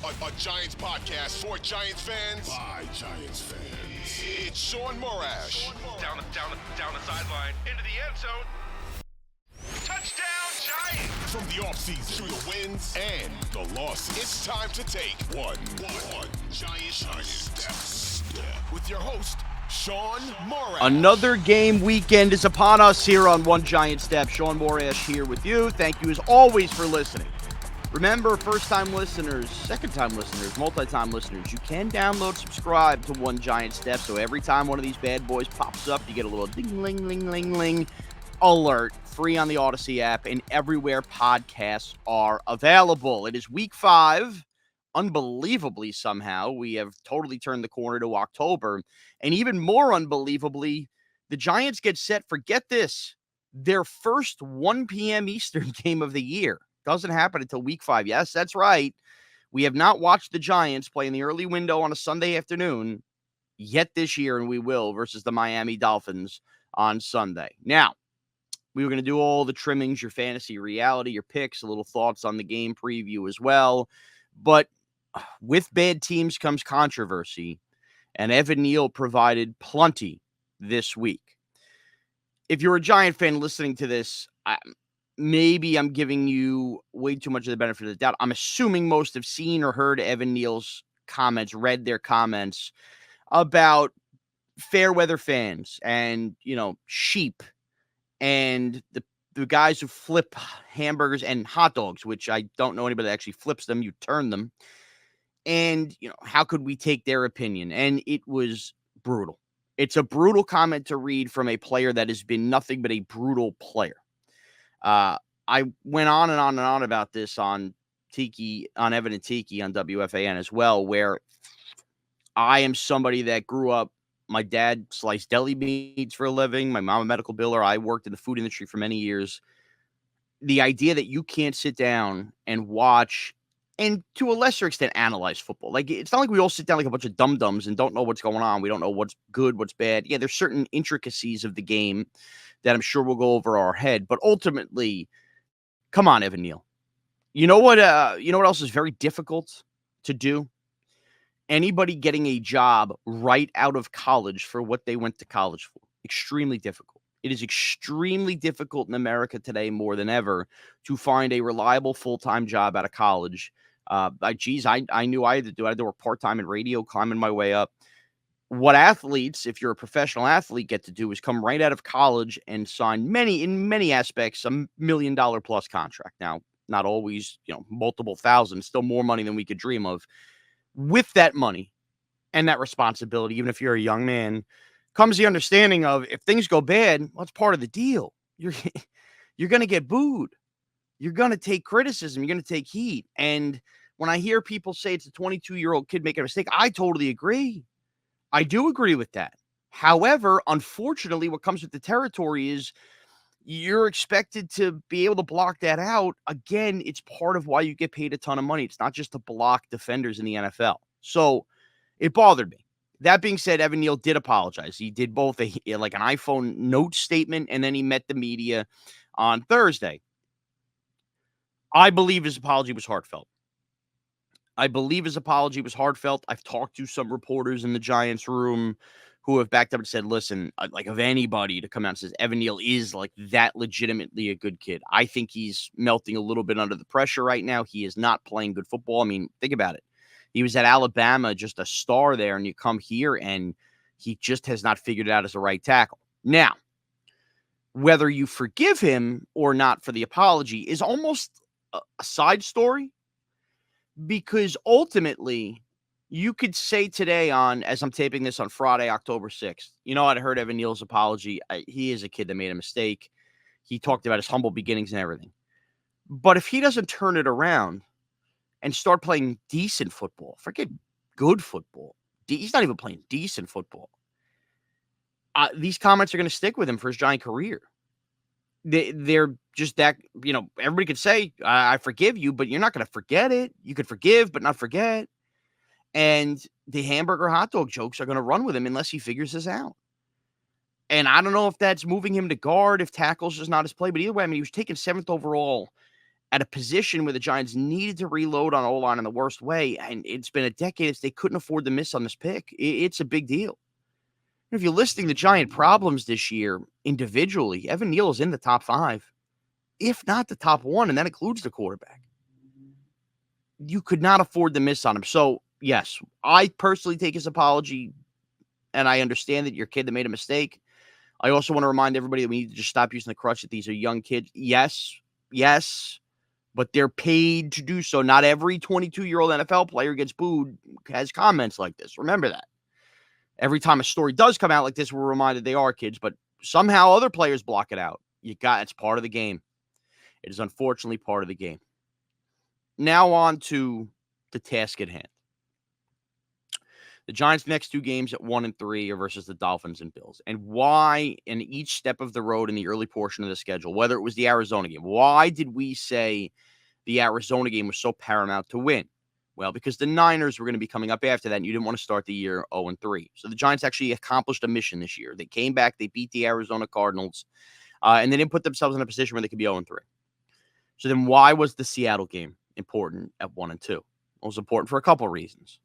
A Giants podcast for Giants fans by Giants fans. It's Shaun Morash. Down the sideline, into the end zone. Touchdown, Giants! From the offseason to the wins and the losses, it's time to take one Giant step with your host, Shaun Morash. Another game weekend is upon us here on One Giant Step. Shaun Morash here with you. Thank you as always for listening. Remember, first-time listeners, second-time listeners, multi-time listeners, you can download, subscribe to One Giant Step, so every time one of these bad boys pops up, you get a little ding-ling-ling-ling-ling alert, free on the Audacy app, and everywhere podcasts are available. It is week 5. Unbelievably, somehow, we have totally turned the corner to October, and even more unbelievably, the Giants get set for, get this, their first 1 p.m. Eastern game of the year. Doesn't happen until week 5. Yes, that's right. We have not watched the Giants play in the early window on a Sunday afternoon yet this year, and we will, versus the Miami Dolphins on Sunday. Now, we were going to do all the trimmings, your fantasy reality, your picks, a little thoughts on the game preview as well. But with bad teams comes controversy, and Evan Neal provided plenty this week. If you're a Giant fan listening to this, maybe I'm giving you way too much of the benefit of the doubt. I'm assuming most have seen or heard Evan Neal's comments, read their comments about fair weather fans and, sheep and the guys who flip hamburgers and hot dogs, which I don't know anybody that actually flips them. You turn them. And, how could we take their opinion? And it was brutal. It's a brutal comment to read from a player that has been nothing but a brutal player. I went on and on and on about this on Evan and Tiki on WFAN as well, where I am somebody that grew up, my dad sliced deli meats for a living, my mom a medical biller, I worked in the food industry for many years. The idea that you can't sit down and watch and to a lesser extent analyze football. Like, it's not like we all sit down like a bunch of dum-dums and don't know what's going on. We don't know what's good, what's bad. Yeah, there's certain intricacies of the game that I'm sure will go over our head. But ultimately, come on, Evan Neal. You know what else is very difficult to do? Anybody getting a job right out of college for what they went to college for. Extremely difficult. It is extremely difficult in America today more than ever to find a reliable full-time job out of college. I knew I had to do it. I had to work part-time in radio, climbing my way up. What athletes, if you're a professional athlete, get to do is come right out of college and sign in many aspects, $1 million plus contract. Now, not always, multiple thousand, still more money than we could dream of. With that money and that responsibility, even if you're a young man, comes the understanding of if things go bad, well, it's part of the deal. You're going to get booed. You're going to take criticism. You're going to take heat. And when I hear people say it's a 22-year-old kid making a mistake, I totally agree. I do agree with that. However, unfortunately, what comes with the territory is you're expected to be able to block that out. Again, it's part of why you get paid a ton of money. It's not just to block defenders in the NFL. So it bothered me. That being said, Evan Neal did apologize. He did both an iPhone note statement, and then he met the media on Thursday. I believe his apology was heartfelt. I've talked to some reporters in the Giants room who have backed up and said, listen, of anybody to come out and says Evan Neal is that legitimately a good kid. I think he's melting a little bit under the pressure right now. He is not playing good football. I mean, think about it. He was at Alabama, just a star there, and you come here and he just has not figured it out as a right tackle. Now, whether you forgive him or not for the apology is almost a side story, because ultimately you could say today as I'm taping this on Friday, October 6th, I'd heard Evan Neal's apology. He is a kid that made a mistake. He talked about his humble beginnings and everything. But if he doesn't turn it around and start playing decent football, forget good football, he's not even playing decent football. These comments are going to stick with him for his Giant career. They're just that, everybody could say, I forgive you, but you're not going to forget it. You could forgive, but not forget. And the hamburger hot dog jokes are going to run with him unless he figures this out. And I don't know if that's moving him to guard, if tackles is not his play, but either way, he was taken 7th overall at a position where the Giants needed to reload on O-line in the worst way, and it's been a decade. They couldn't afford to miss on this pick. It's a big deal. If you're listing the Giant problems this year individually, Evan Neal is in the top 5, if not the top 1, and that includes the quarterback. You could not afford to miss on him. So, yes, I personally take his apology, and I understand that your kid that made a mistake. I also want to remind everybody that we need to just stop using the crutch that these are young kids. Yes, but they're paid to do so. Not every 22-year-old NFL player gets booed, has comments like this. Remember that. Every time a story does come out like this, we're reminded they are kids, but somehow other players block it out. It's part of the game. It is unfortunately part of the game. Now on to the task at hand. The Giants' next 2 games at 1 and 3 are versus the Dolphins and Bills. And why in each step of the road in the early portion of the schedule, whether it was the Arizona game, why did we say the Arizona game was so paramount to win? Well, because the Niners were going to be coming up after that, and you didn't want to start the year 0-3. So the Giants actually accomplished a mission this year. They came back, they beat the Arizona Cardinals, and they didn't put themselves in a position where they could be 0-3. So then why was the Seattle game important at 1 and 2? It was important for a couple of reasons.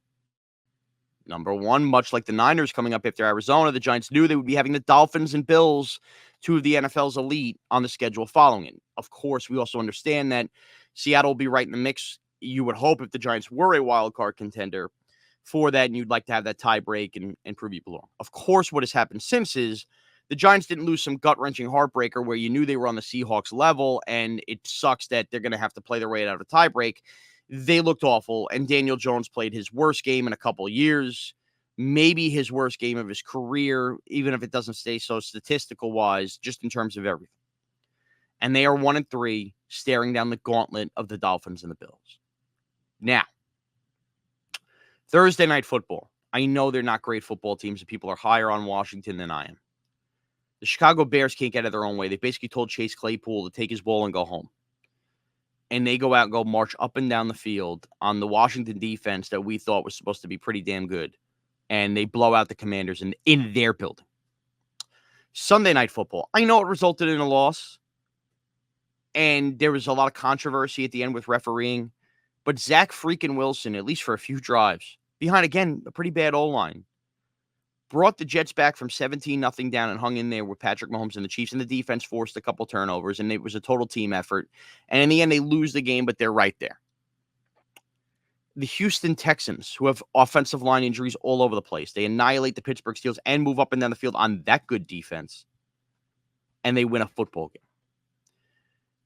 Number one, much like the Niners coming up after Arizona, the Giants knew they would be having the Dolphins and Bills, 2 of the NFL's elite, on the schedule following it. Of course, we also understand that Seattle will be right in the mix. You would hope if the Giants were a wild card contender for that, and you'd like to have that tie break and prove you belong. Of course, what has happened since is the Giants didn't lose some gut-wrenching heartbreaker where you knew they were on the Seahawks level, and it sucks that they're going to have to play their way out of a tie break. They looked awful, and Daniel Jones played his worst game in a couple of years, maybe his worst game of his career, even if it doesn't stay so statistical-wise, just in terms of everything. And they are 1 and 3, staring down the gauntlet of the Dolphins and the Bills. Now, Thursday Night Football. I know they're not great football teams, and people are higher on Washington than I am. The Chicago Bears can't get out of their own way. They basically told Chase Claypool to take his ball and go home. And they go out and go march up and down the field on the Washington defense that we thought was supposed to be pretty damn good. And they blow out the Commanders in their building. Sunday Night Football. I know it resulted in a loss. And there was a lot of controversy at the end with refereeing. But Zach freaking Wilson, at least for a few drives, behind, again, a pretty bad O-line, brought the Jets back from 17-0 down and hung in there with Patrick Mahomes and the Chiefs, and the defense forced a couple turnovers, and it was a total team effort. And in the end, they lose the game, but they're right there. The Houston Texans, who have offensive line injuries all over the place, they annihilate the Pittsburgh Steelers and move up and down the field on that good defense, and they win a football game.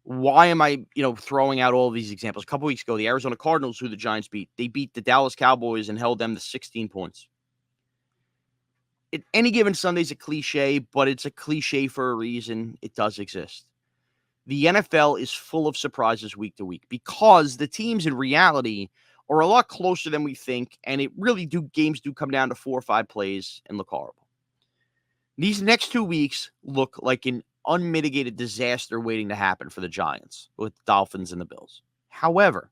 Why am I, throwing out all of these examples? A couple weeks ago, the Arizona Cardinals, who the Giants beat, they beat the Dallas Cowboys and held them to 16 points. Any given Sunday is a cliche, but it's a cliche for a reason. It does exist. The NFL is full of surprises week to week because the teams in reality are a lot closer than we think, and games do come down to 4 or 5 plays and look horrible. These next 2 weeks look like an unmitigated disaster waiting to happen for the Giants with the Dolphins and the Bills. However,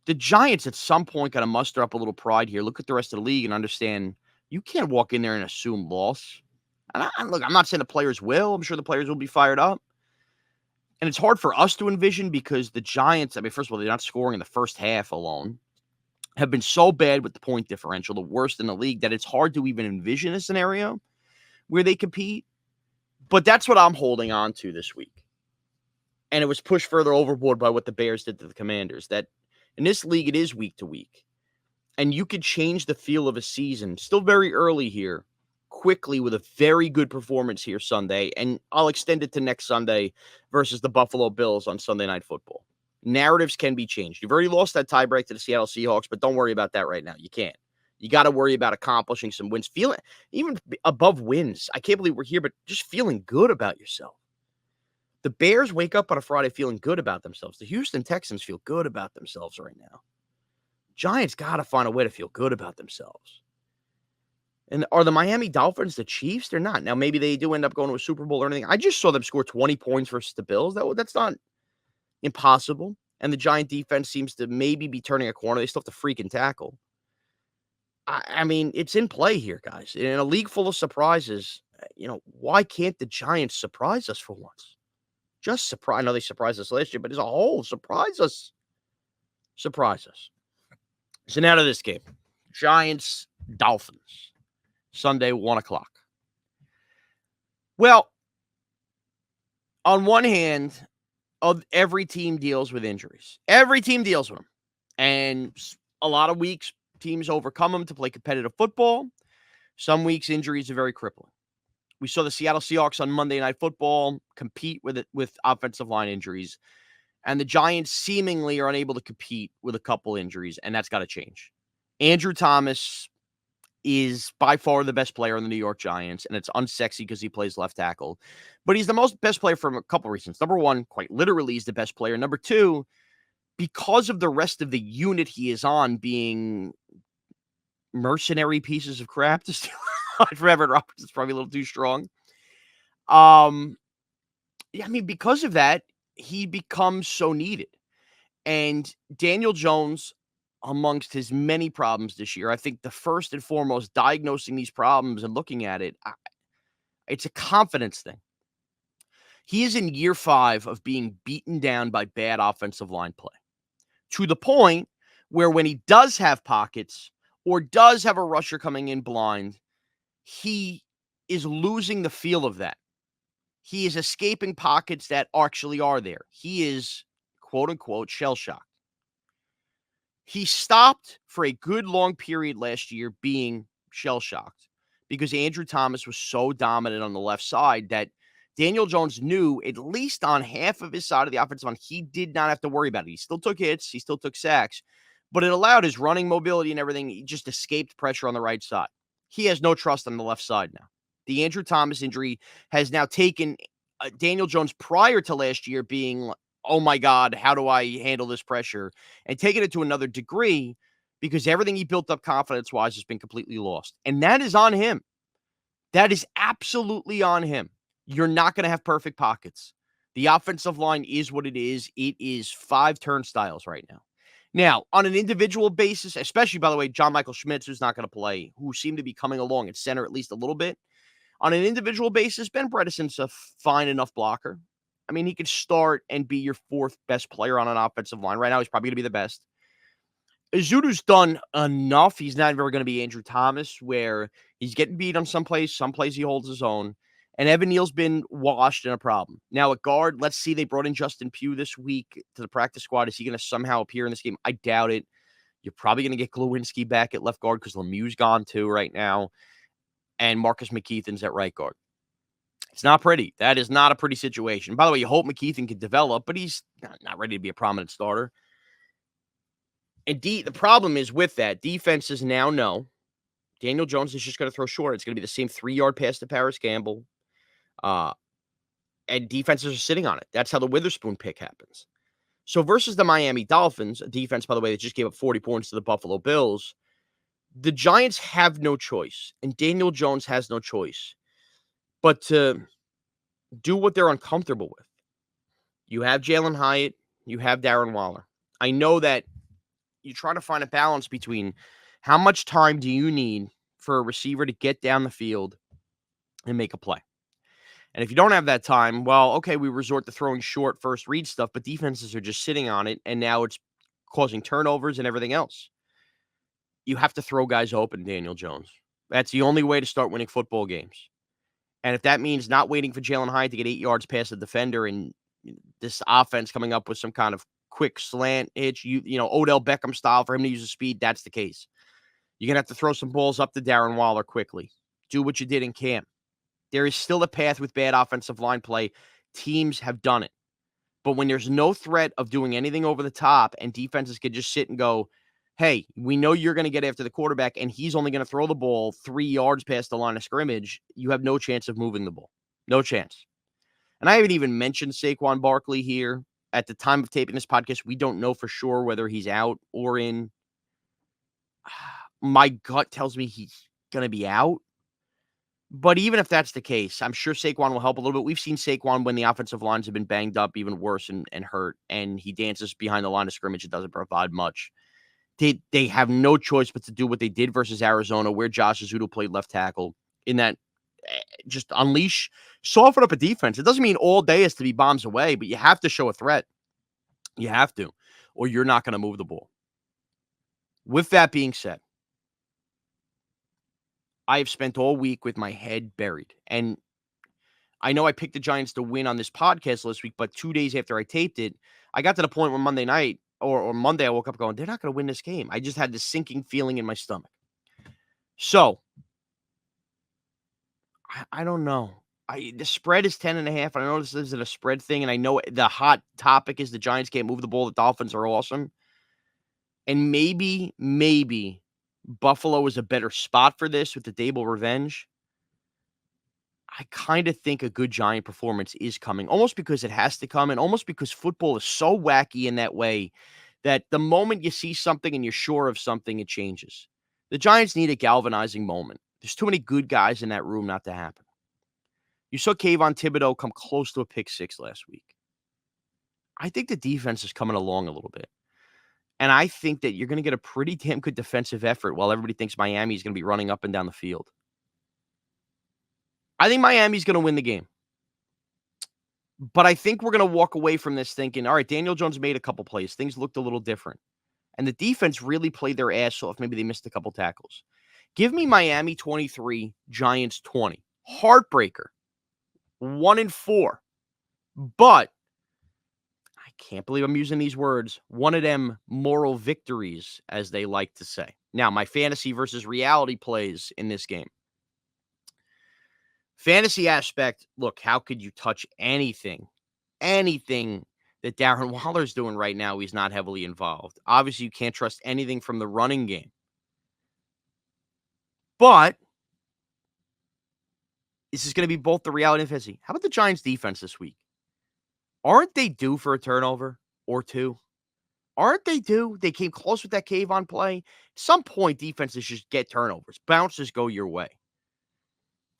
the Giants at some point got to muster up a little pride here, look at the rest of the league, and understand you can't walk in there and assume loss. And I'm not saying the players will. I'm sure the players will be fired up. And it's hard for us to envision because the Giants, first of all, they're not scoring in the first half alone, have been so bad with the point differential, the worst in the league, that it's hard to even envision a scenario where they compete. But that's what I'm holding on to this week. And it was pushed further overboard by what the Bears did to the Commanders, that in this league, it is week to week. And you could change the feel of a season, still very early here, quickly with a very good performance here Sunday. And I'll extend it to next Sunday versus the Buffalo Bills on Sunday Night Football. Narratives can be changed. You've already lost that tiebreak to the Seattle Seahawks, but don't worry about that right now. You can't. You got to worry about accomplishing some wins. Feeling even above wins. I can't believe we're here, but just feeling good about yourself. The Bears wake up on a Friday feeling good about themselves. The Houston Texans feel good about themselves right now. Giants got to find a way to feel good about themselves. And are the Miami Dolphins the Chiefs? They're not. Now, maybe they do end up going to a Super Bowl or anything. I just saw them score 20 points versus the Bills. That's not impossible. And the Giant defense seems to maybe be turning a corner. They still have to freaking tackle. It's in play here, guys. In a league full of surprises, why can't the Giants surprise us for once? Just surprise. I know they surprised us last year, but as a whole, surprise us. Surprise us. So now to this game. Giants, Dolphins. Sunday, 1 o'clock. Well, on one hand, every team deals with injuries. Every team deals with them. And a lot of weeks, teams overcome them to play competitive football. Some weeks, injuries are very crippling. We saw the Seattle Seahawks on Monday Night Football compete with offensive line injuries. And the Giants seemingly are unable to compete with a couple injuries, and that's got to change. Andrew Thomas is by far the best player in the New York Giants, and it's unsexy because he plays left tackle. But he's the best player for a couple reasons. Number one, quite literally, he's the best player. Number two, because of the rest of the unit he is on being mercenary pieces of crap to steal for Evan Roberts, it's probably a little too strong. Yeah, I mean, because of that, he becomes so needed. And Daniel Jones, amongst his many problems this year, I think the first and foremost, diagnosing these problems and looking at it, it's a confidence thing. He is in year 5 of being beaten down by bad offensive line play, to the point where when he does have pockets or does have a rusher coming in blind, he is losing the feel of that. He is escaping pockets that actually are there. He is, quote unquote, shell-shocked. He stopped for a good long period last year being shell-shocked because Andrew Thomas was so dominant on the left side that Daniel Jones knew, at least on half of his side of the offensive line, he did not have to worry about it. He still took hits, he still took sacks, but it allowed his running mobility and everything. He just escaped pressure on the right side. He has no trust on the left side now. The Andrew Thomas injury has now taken Daniel Jones prior to last year being, oh my God, how do I handle this pressure? And taking it to another degree because everything he built up confidence-wise has been completely lost. And that is on him. That is absolutely on him. You're not going to have perfect pockets. The offensive line is what it is. It is 5 turnstiles right now. Now, on an individual basis, especially, by the way, John Michael Schmitz, who's not going to play, who seemed to be coming along at center at least a little bit. On an individual basis, Ben Bredesen's a fine enough blocker. I mean, he could start and be your 4th best player on an offensive line. Right now, he's probably going to be the best. Izudu's done enough. He's not ever going to be Andrew Thomas, where he's getting beat on some plays he holds his own. And Evan Neal's been washed in a problem. Now at guard, let's see. They brought in Justin Pugh this week to the practice squad. Is he going to somehow appear in this game? I doubt it. You're probably going to get Glowinski back at left guard because Lemieux's gone too right now. And Marcus McKeithen's at right guard. It's not pretty. That is not a pretty situation. By the way, you hope McKeithen can develop, but he's not ready to be a prominent starter. And the problem is with that, defenses now know Daniel Jones is just going to throw short. It's going to be the same 3-yard pass to Paris Campbell. And defenses are sitting on it. That's how the Witherspoon pick happens. So versus the Miami Dolphins, a defense, by the way, that just gave up 40 points to the Buffalo Bills, the Giants have no choice, and Daniel Jones has no choice but to do what they're uncomfortable with. You have Jalen Hyatt. You have Darren Waller. I know that you try to find a balance between how much time do you need for a receiver to get down the field and make a play. And if you don't have that time, well, okay, we resort to throwing short first read stuff, but defenses are just sitting on it, and now it's causing turnovers and everything else. You have to throw guys open, Daniel Jones. That's the only way to start winning football games. And if that means not waiting for Jalen Hyatt to get 8 yards past the defender and this offense coming up with some kind of quick slant hitch, you know, Odell Beckham style for him to use his speed, that's the case. You're going to have to throw some balls up to Darren Waller quickly. Do what you did in camp. There is still a path with bad offensive line play. Teams have done it. But when there's no threat of doing anything over the top and defenses can just sit and go, hey, we know you're going to get after the quarterback and he's only going to throw the ball 3 yards past the line of scrimmage, you have no chance of moving the ball. No chance. And I haven't even mentioned Saquon Barkley here. At the time of taping this podcast, we don't know for sure whether he's out or in. My gut tells me he's going to be out. But even if that's the case, I'm sure Saquon will help a little bit. We've seen Saquon when the offensive lines have been banged up, even worse and hurt, and he dances behind the line of scrimmage. It doesn't provide much. They have no choice but to do what they did versus Arizona, where Josh Ezeudu played left tackle, in that just unleash Soften up a defense. It doesn't mean all day is to be bombs away, but you have to show a threat. You have to, or you're not going to move the ball. With that being said, I have spent all week with my head buried. And I know I picked the Giants to win on this podcast last week, but 2 days after I taped it, I got to the point where Monday night or Monday, I woke up going, they're not going to win this game. I just had this sinking feeling in my stomach. So, I don't know. The spread is 10.5. I know this isn't a spread thing, and I know the hot topic is the Giants can't move the ball. The Dolphins are awesome. And maybe Buffalo is a better spot for this with the Dable revenge. I kind of think a good Giant performance is coming, almost because it has to come, and almost because football is so wacky in that way that the moment you see something and you're sure of something, it changes. The Giants need a galvanizing moment. There's too many good guys in that room not to happen. You saw Kayvon Thibodeau come close to a pick six last week. I think the defense is coming along a little bit. And I think that you're going to get a pretty damn good defensive effort while everybody thinks Miami is going to be running up and down the field. I think Miami's going to win the game. But I think we're going to walk away from this thinking, all right, Daniel Jones made a couple plays. Things looked a little different. And the defense really played their ass off. Maybe they missed a couple tackles. Give me Miami 23, Giants 20. Heartbreaker. 1-4. But I can't believe I'm using these words. One of them moral victories, as they like to say. Now, my fantasy versus reality plays in this game. Fantasy aspect, look, how could you touch anything that Darren Waller's doing right now? He's not heavily involved. Obviously, you can't trust anything from the running game. But this is going to be both the reality and fantasy. How about the Giants defense this week? Aren't they due for a turnover or two? Aren't they due? They came close with that Kayvon play. At some point, defenses just get turnovers. Bounces go your way.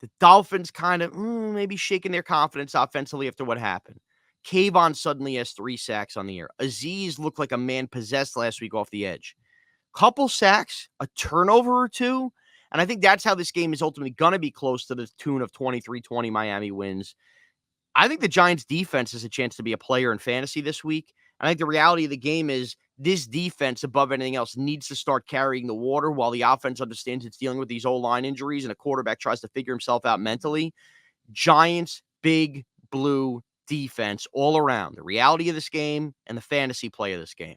The Dolphins kind of maybe shaking their confidence offensively after what happened. Kayvon suddenly has 3 sacks on the year. Azeez looked like a man possessed last week off the edge. Couple sacks, a turnover or two, and I think that's how this game is ultimately going to be close to the tune of 23-20 Miami wins. I think the Giants' defense has a chance to be a player in fantasy this week. I think the reality of the game is this defense, above anything else, needs to start carrying the water while the offense understands it's dealing with these O-line injuries and a quarterback tries to figure himself out mentally. Giants, big blue defense all around. The reality of this game and the fantasy play of this game.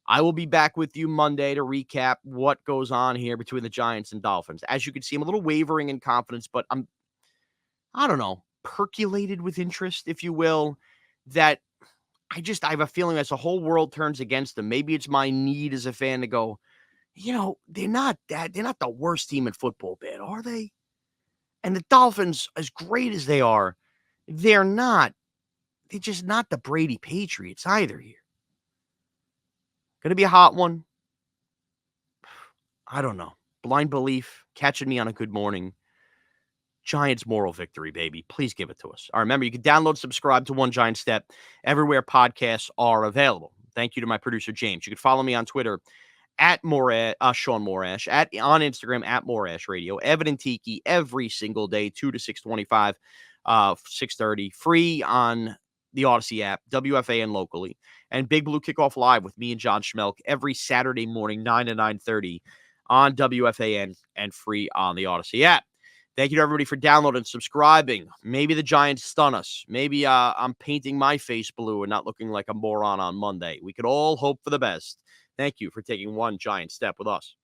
I will be back with you Monday to recap what goes on here between the Giants and Dolphins. As you can see, I'm a little wavering in confidence, but I don't know, percolated with interest, if you will, that I have a feeling as the whole world turns against them. Maybe it's my need as a fan to go, they're not the worst team in football, bit, are they? And the Dolphins, as great as they are, they're just not the Brady Patriots either here. Going to be a hot one. I don't know. Blind belief, catching me on a good morning. Giants moral victory, baby. Please give it to us. All right, remember, you can download, subscribe to One Giant Step everywhere podcasts are available. Thank you to my producer, James. You can follow me on Twitter at Shaun Morash, on Instagram at Morash Radio. Evan and Tiki every single day, 2 to 6:25, 6:30, free on the Audacy app, WFAN locally, and Big Blue Kickoff Live with me and John Schmelk every Saturday morning, 9 to 9:30 on WFAN and free on the Audacy app. Thank you to everybody for downloading, subscribing. Maybe the Giants stun us. Maybe I'm painting my face blue and not looking like a moron on Monday. We could all hope for the best. Thank you for taking one giant step with us.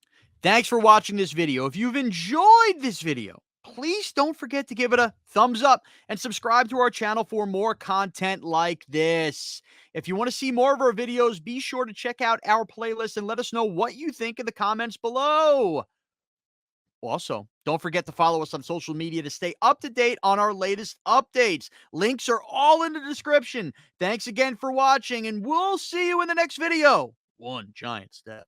Thanks for watching this video. If you've enjoyed this video, please don't forget to give it a thumbs up and subscribe to our channel for more content like this. If you want to see more of our videos, be sure to check out our playlist and let us know what you think in the comments below. Also, don't forget to follow us on social media to stay up to date on our latest updates. Links are all in the description. Thanks again for watching, and we'll see you in the next video. One giant step.